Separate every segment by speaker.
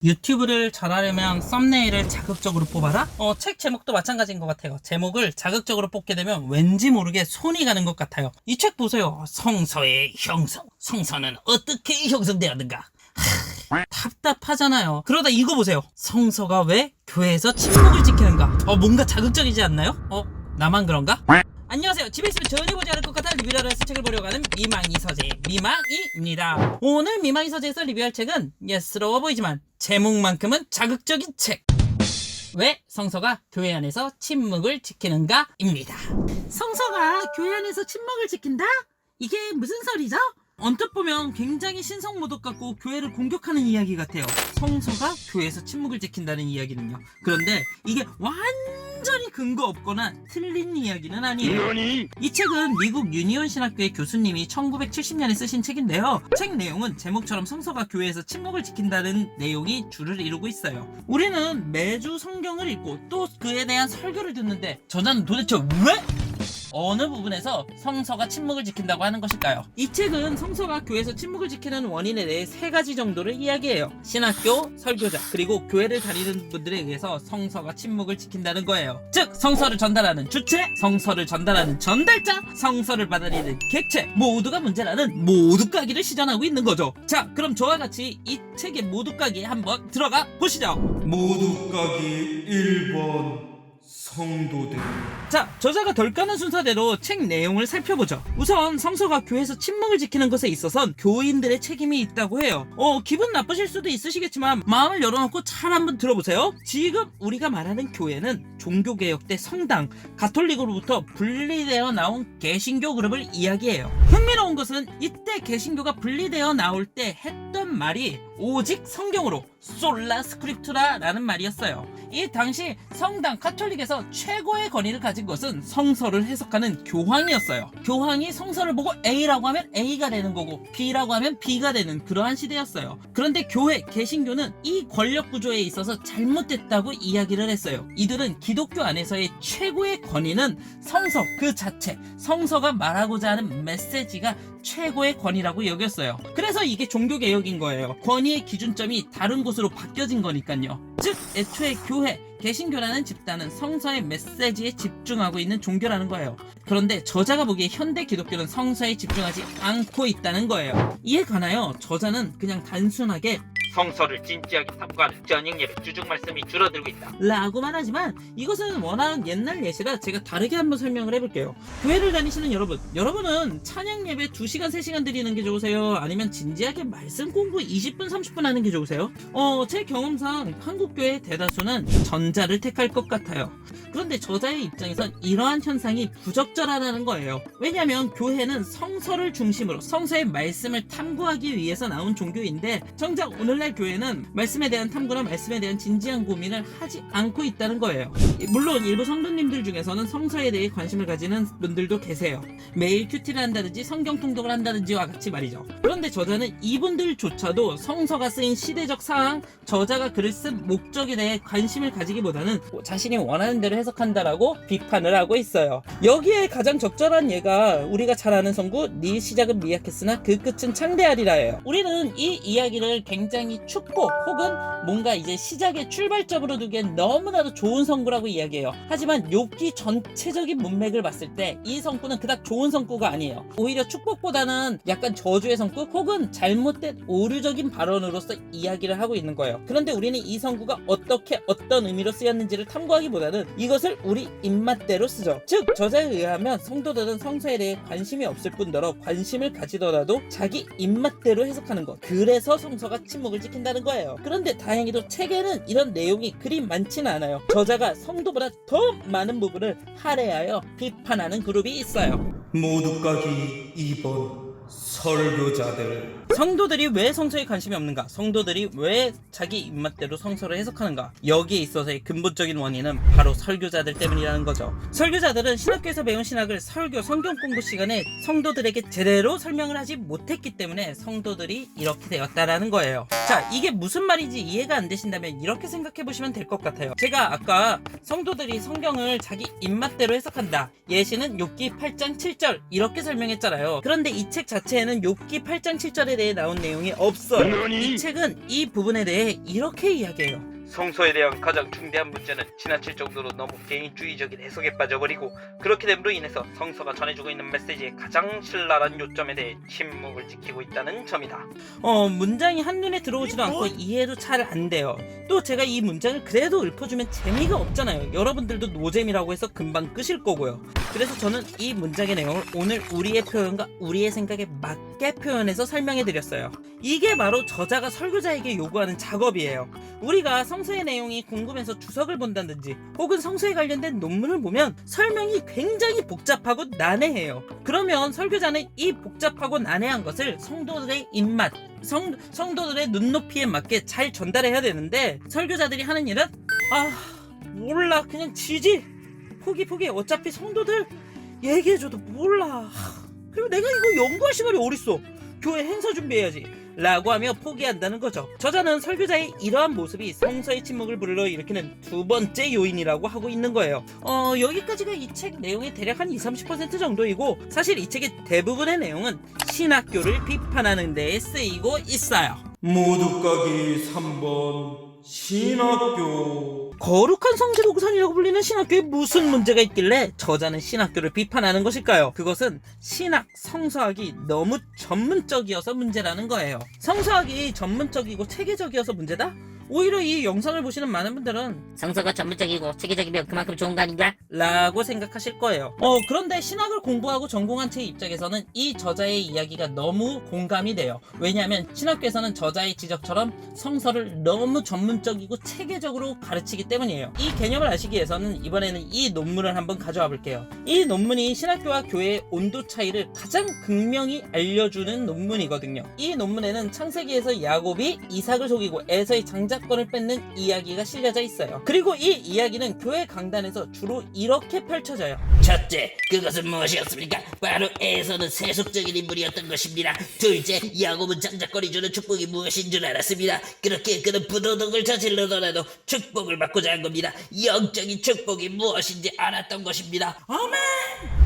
Speaker 1: 유튜브를 잘하려면 썸네일을 자극적으로 뽑아라? 책 제목도 마찬가지인 것 같아요. 제목을 자극적으로 뽑게 되면 왠지 모르게 손이 가는 것 같아요. 이 책 보세요. 성서의 형성. 성서는 어떻게 형성되었는가? 답답하잖아요. 그러다 이거 보세요. 성서가 왜 교회에서 침묵을 지키는가? 뭔가 자극적이지 않나요? 나만 그런가? 안녕하세요. 집에 있으면 전혀 보지 않을 것 같아 리뷰를 해서 책을 보려고 하는 미망이 서재 미망이입니다. 오늘 미망이 서재에서 리뷰할 책은 예스러워 보이지만 제목만큼은 자극적인 책. 왜 성서가 교회 안에서 침묵을 지키는가? 입니다. 성서가 교회 안에서 침묵을 지킨다? 이게 무슨 소리죠? 언뜻 보면 굉장히 신성모독 같고 교회를 공격하는 이야기 같아요. 성서가 교회에서 침묵을 지킨다는 이야기는요. 그런데 이게 완전히 근거 없거나 틀린 이야기는 아니에요. 이 책은 미국 유니온 신학교의 교수님이 1970년에 쓰신 책인데요. 책 내용은 제목처럼 성서가 교회에서 침묵을 지킨다는 내용이 주를 이루고 있어요. 우리는 매주 성경을 읽고 또 그에 대한 설교를 듣는데 저자는 도대체 왜? 어느 부분에서 성서가 침묵을 지킨다고 하는 것일까요? 이 책은 성서가 교회에서 침묵을 지키는 원인에 대해 3가지 정도를 이야기해요. 신학교, 설교자, 그리고 교회를 다니는 분들에 의해서 성서가 침묵을 지킨다는 거예요. 즉 성서를 전달하는 주체, 성서를 전달하는 전달자, 성서를 받아들이는 객체 모두가 문제라는 모두까기를 시전하고 있는 거죠. 자, 그럼 저와 같이 이 책의 모두까기 한번 들어가 보시죠.
Speaker 2: 모두까기 1번 성도들.
Speaker 1: 자, 저자가 덜 까는 순서대로 책 내용을 살펴보죠. 우선 성서가 교회에서 침묵을 지키는 것에 있어선 교인들의 책임이 있다고 해요. 기분 나쁘실 수도 있으시겠지만 마음을 열어놓고 잘 한번 들어보세요. 지금 우리가 말하는 교회는 종교개혁 때 성당, 가톨릭으로부터 분리되어 나온 개신교 그룹을 이야기해요. 흥미로운 것은 이때 개신교가 분리되어 나올 때 했던 말이 오직 성경으로 솔라 스크립투라라는 말이었어요. 이 당시 성당 카톨릭에서 최고의 권위를 가진 것은 성서를 해석하는 교황이었어요. 교황이 성서를 보고 A라고 하면 A가 되는 거고 B라고 하면 B가 되는 그러한 시대였어요. 그런데 교회, 개신교는 이 권력 구조에 있어서 잘못됐다고 이야기를 했어요. 이들은 기독교 안에서의 최고의 권위는 성서 그 자체, 성서가 말하고자 하는 메시지가 최고의 권위라고 여겼어요. 그래서 이게 종교개혁인 거예요. 권위의 기준점이 다른 곳으로 바뀌어진 거니까요. 즉 애초에 교회, 개신교라는 집단은 성서의 메시지에 집중하고 있는 종교라는 거예요. 그런데 저자가 보기에 현대 기독교는 성서에 집중하지 않고 있다는 거예요. 이해 가나요? 저자는 그냥 단순하게 성서를 진지하게 탐구하는 저녁 예배 주중 말씀이 줄어들고 있다 라고 말하지만 이것은 워낙 옛날 예시라 제가 다르게 한번 설명을 해볼게요. 교회를 다니시는 여러분은 찬양 예배 2시간 3시간 드리는 게 좋으세요? 아니면 진지하게 말씀 공부 20분 30분 하는 게 좋으세요? 제 경험상 한국교회 대다수는 전자를 택할 것 같아요. 그런데 저자의 입장에선 이러한 현상이 부적절하다는 거예요. 왜냐하면 교회는 성서를 중심으로 성서의 말씀을 탐구하기 위해서 나온 종교인데 정작 오늘날 교회는 말씀에 대한 탐구나 말씀에 대한 진지한 고민을 하지 않고 있다는 거예요. 물론 일부 성도님들 중에서는 성서에 대해 관심을 가지는 분들도 계세요. 매일 큐티를 한다든지 성경 통독을 한다든지와 같이 말이죠. 그런데 저자는 이분들조차도 성서가 쓰인 시대적 상황, 저자가 글을 쓴 목적에 대해 관심을 가지기보다는 자신이 원하는 대로 해석한다라고 비판을 하고 있어요. 여기에 가장 적절한 예가 우리가 잘 아는 성구 네 시작은 미약했으나 그 끝은 창대하리라예요. 우리는 이 이야기를 굉장히 축복 혹은 뭔가 이제 시작의 출발점으로 두기엔 너무나도 좋은 성구라고 이야기해요. 하지만 욥기 전체적인 문맥을 봤을 때 이 성구는 그닥 좋은 성구가 아니에요. 오히려 축복보다는 약간 저주의 성구 혹은 잘못된 오류적인 발언으로서 이야기를 하고 있는 거예요. 그런데 우리는 이 성구가 어떻게 어떤 의미로 쓰였는지를 탐구하기보다는 이것을 우리 입맛대로 쓰죠. 즉 저자에 의하면 성도들은 성서에 대해 관심이 없을 뿐더러 관심을 가지더라도 자기 입맛대로 해석하는 것, 그래서 성서가 침묵을 지킨다는 거예요. 그런데 다행히도 책에는 이런 내용이 그리 많지는 않아요. 저자가 성도보다 더 많은 부분을 할애하여 비판하는 그룹이 있어요.
Speaker 2: 모두까기 2번 설교자들.
Speaker 1: 성도들이 왜 성서에 관심이 없는가? 성도들이 왜 자기 입맛대로 성서를 해석하는가? 여기에 있어서의 근본적인 원인은 바로 설교자들 때문이라는 거죠. 설교자들은 신학교에서 배운 신학을 설교, 성경 공부 시간에 성도들에게 제대로 설명을 하지 못했기 때문에 성도들이 이렇게 되었다라는 거예요. 자, 이게 무슨 말인지 이해가 안 되신다면 이렇게 생각해 보시면 될 것 같아요. 제가 아까 성도들이 성경을 자기 입맛대로 해석한다. 예시는 욥기 8장 7절 이렇게 설명했잖아요. 그런데 이 책 자체는 자체에는 욥기 8장 7절에 대해 나온 내용이 없어요. 이 책은 이 부분에 대해 이렇게 이야기해요.
Speaker 3: 성서에 대한 가장 중대한 문제는 지나칠 정도로 너무 개인주의적인 해석에 빠져버리고 그렇게 됨으로 인해서 성서가 전해주고 있는 메시지의 가장 신랄한 요점에 대해 침묵을 지키고 있다는 점이다.
Speaker 1: 문장이 한눈에 들어오지도 않고 이해도 잘 안 돼요. 또 제가 이 문장을 그래도 읊어주면 재미가 없잖아요. 여러분들도 노잼이라고 해서 금방 끄실 거고요. 그래서 저는 이 문장의 내용을 오늘 우리의 표현과 우리의 생각에 맞게 표현해서 설명해 드렸어요. 이게 바로 저자가 설교자에게 요구하는 작업이에요. 우리가 성서의 내용이 궁금해서 주석을 본다든지 혹은 성서에 관련된 논문을 보면 설명이 굉장히 복잡하고 난해해요. 그러면 설교자는 이 복잡하고 난해한 것을 성도들의 입맛, 성도들의 눈높이에 맞게 잘 전달해야 되는데 설교자들이 하는 일은 몰라 그냥 지지 포기 어차피 성도들 얘기해줘도 몰라 그리고 내가 이거 연구할 시간이 어딨어 교회 행사 준비해야지 라고 하며 포기한다는 거죠. 저자는 설교자의 이러한 모습이 성서의 침묵을 불러일으키는 두 번째 요인이라고 하고 있는 거예요. 여기까지가 이 책 내용의 대략 한 20-30% 정도이고 사실 이 책의 대부분의 내용은 신학교를 비판하는 데에 쓰이고 있어요.
Speaker 2: 모두 까기 3번 신학교.
Speaker 1: 거룩한 성지도구산이라고 불리는 신학교에 무슨 문제가 있길래 저자는 신학교를 비판하는 것일까요? 그것은 신학, 성서학이 너무 전문적이어서 문제라는 거예요. 성서학이 전문적이고 체계적이어서 문제다? 오히려 이 영상을 보시는 많은 분들은
Speaker 4: 성서가 전문적이고 체계적이면 그만큼 좋은 거 아닌가?
Speaker 1: 라고 생각하실 거예요. 그런데 신학을 공부하고 전공한 제 입장에서는 이 저자의 이야기가 너무 공감이 돼요. 왜냐하면 신학교에서는 저자의 지적처럼 성서를 너무 전문적이고 체계적으로 가르치기 때문이에요. 이 개념을 아시기 위해서는 이번에는 이 논문을 한번 가져와 볼게요. 이 논문이 신학교와 교회의 온도 차이를 가장 극명히 알려주는 논문이거든요. 이 논문에는 창세기에서 야곱이 이삭을 속이고 에서의 장자권을 뺏는 이야기가 실려져 있어요. 그리고 이 이야기는 교회 강단에서 주로 이렇게 펼쳐져요.
Speaker 4: 첫째, 그것은 무엇이었습니까? 바로 에서는 세속적인 인물이었던 것입니다. 둘째, 야곱은 장자권이 주는 축복이 무엇인 줄 알았습니다. 그렇게 그는 부도덕을 저질러더라도 축복을 받고자 한 겁니다. 영적인 축복이 무엇인지 알았던 것입니다.
Speaker 1: 아멘!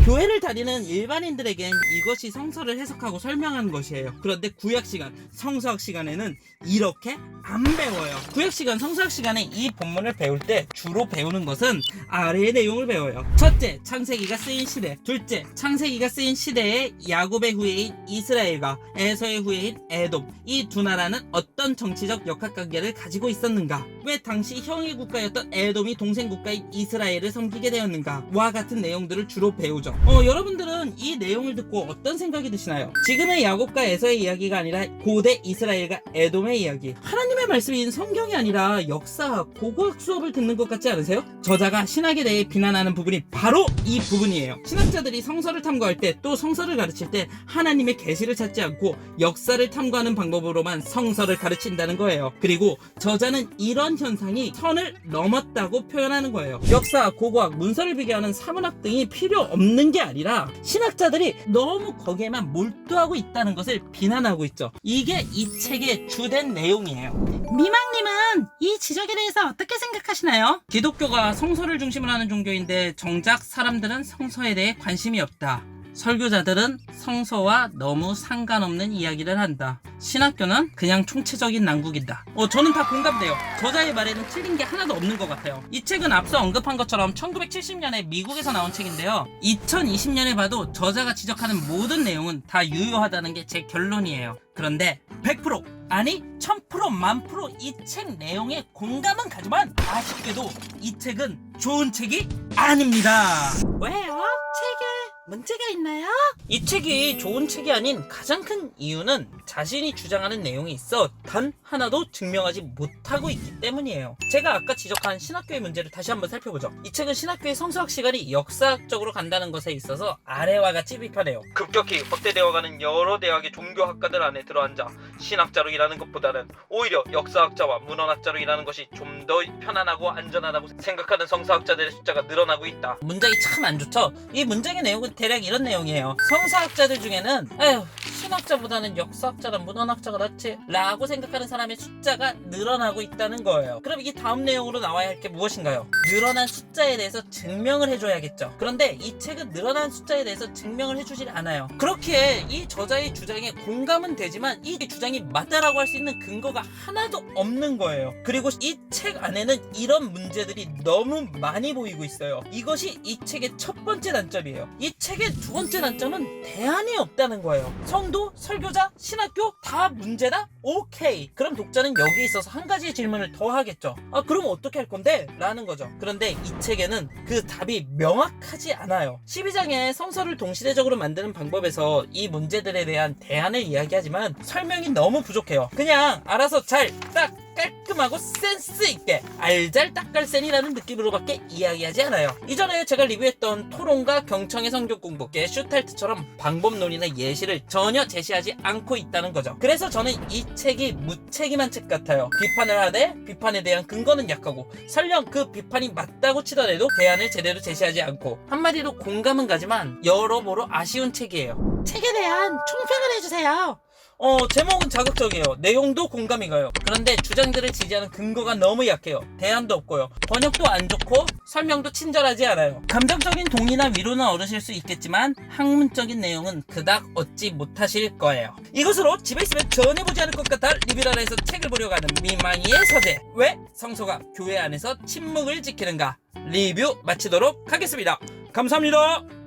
Speaker 1: 교회를 다니는 일반인들에겐 이것이 성서를 해석하고 설명하는 것이에요. 그런데 구약 시간, 성서학 시간에는 이렇게 안 배워요. 구약 시간, 성서학 시간에 이 본문을 배울 때 주로 배우는 것은 아래의 내용을 배워요. 첫째, 창세기가 쓰인 시대. 둘째, 창세기가 쓰인 시대에 야곱의 후예인 이스라엘과 에서의 후예인 에돔, 이 두 나라는 어떤 정치적 역학관계를 가지고 있었는가? 왜 당시 형의 국가였던 에돔이 동생 국가인 이스라엘을 섬기게 되었는가? 와 같은 내용들을 주로 배우죠. 여러분들은 이 내용을 듣고 어떤 생각이 드시나요? 지금의 야곱과 에서의 이야기가 아니라 고대 이스라엘과 에돔의 이야기, 하나님의 말씀인 성경이 아니라 역사학, 고고학 수업을 듣는 것 같지 않으세요? 저자가 신학에 대해 비난하는 부분이 바로 이 부분이에요. 신학자들이 성서를 탐구할 때 또 성서를 가르칠 때 하나님의 계시를 찾지 않고 역사를 탐구하는 방법으로만 성서를 가르친다는 거예요. 그리고 저자는 이런 현상이 선을 넘었다고 표현하는 거예요. 역사, 고고학, 문서를 비교하는 사문학 등이 필요 없는 게 아니라 신학자들이 너무 거기에만 몰두하고 있다는 것을 비난하고 있죠. 이게 이 책의 주된 내용이에요. 미망님은 이 지적에 대해서 어떻게 생각하시나요? 기독교가 성서를 중심으로 하는 종교인데 정작 사람들은 성서에 대해 관심이 없다. 설교자들은 성서와 너무 상관없는 이야기를 한다. 신학교는 그냥 총체적인 난국이다. 저는 다 공감돼요. 저자의 말에는 틀린 게 하나도 없는 것 같아요. 이 책은 앞서 언급한 것처럼 1970년에 미국에서 나온 책인데요. 2020년에 봐도 저자가 지적하는 모든 내용은 다 유효하다는 게 제 결론이에요. 그런데 100% 아니 1000% 만프로 이 책 내용에 공감은 가지만 아쉽게도 이 책은 좋은 책이 아닙니다. 왜요? 책에 문제가 있나요? 이 책이 좋은 책이 아닌 가장 큰 이유는 자신이 주장하는 내용이 있어 단 하나도 증명하지 못하고 있기 때문이에요. 제가 아까 지적한 신학교의 문제를 다시 한번 살펴보죠. 이 책은 신학교의 성서학 시간이 역사학적으로 간다는 것에 있어서 아래와 같이 비판해요.
Speaker 3: 급격히 확대되어가는 여러 대학의 종교학과들 안에 들어앉아 신학자로 일하는 것보다는 오히려 역사학자와 문헌학자로 일하는 것이 좀 더 편안하고 안전하다고 생각하는 성서학자들의 숫자가 늘어나고 있다.
Speaker 1: 문장이 참 안 좋죠? 이 문장의 내용은 대략 이런 내용이에요. 성서학자들 중에는 신학자보다는 역사학자나 문헌학자가 낫지 라고 생각하는 사람의 숫자가 늘어나고 있다는 거예요. 그럼 이게 다음 내용으로 나와야 할 게 무엇인가요? 늘어난 숫자에 대해서 증명을 해줘야겠죠. 그런데 이 책은 늘어난 숫자에 대해서 증명을 해주질 않아요. 그렇기에 이 저자의 주장에 공감은 되지만 이 주장이 맞다라고 할 수 있는 근거가 하나도 없는 거예요. 그리고 이 책 안에는 이런 문제들이 너무 많이 보이고 있어요. 이것이 이 책의 첫 번째 단점이에요. 이 책의 두 번째 단점은 대안이 없다는 거예요. 성도, 설교자, 신학교 다 문제다? 오케이. 그럼 독자는 여기에 있어서 한 가지 질문을 더 하겠죠. 그럼 어떻게 할 건데? 라는 거죠. 그런데 이 책에는 그 답이 명확하지 않아요. 12장에 성서를 동시대적으로 만드는 방법에서 이 문제들에 대한 대안을 이야기하지만 설명이 너무 부족해요. 그냥 알아서 잘 딱 깔끔하고 센스 있게 알잘딱깔센이라는 느낌으로밖에 이야기하지 않아요. 이전에 제가 리뷰했던 토론과 경청의 성경 공부, 슈탈트처럼 방법론이나 예시를 전혀 제시하지 않고 있다는 거죠. 그래서 저는 이 책이 무책임한 책 같아요. 비판을 하되 비판에 대한 근거는 약하고 설령 그 비판이 맞다고 치더라도 대안을 제대로 제시하지 않고 한마디로 공감은 가지만 여러모로 아쉬운 책이에요. 책에 대한 총평을 해주세요. 제목은 자극적이에요. 내용도 공감이 가요. 그런데 주장들을 지지하는 근거가 너무 약해요. 대안도 없고요. 번역도 안 좋고 설명도 친절하지 않아요. 감정적인 동의나 위로는 얻으실 수 있겠지만 학문적인 내용은 그닥 얻지 못하실 거예요. 이것으로 집에 있으면 전혀 보지 않을 것 같아 리뷰라에서 책을 보려고 하는 미망이의 서재. 왜 성서가 교회 안에서 침묵을 지키는가? 리뷰 마치도록 하겠습니다. 감사합니다.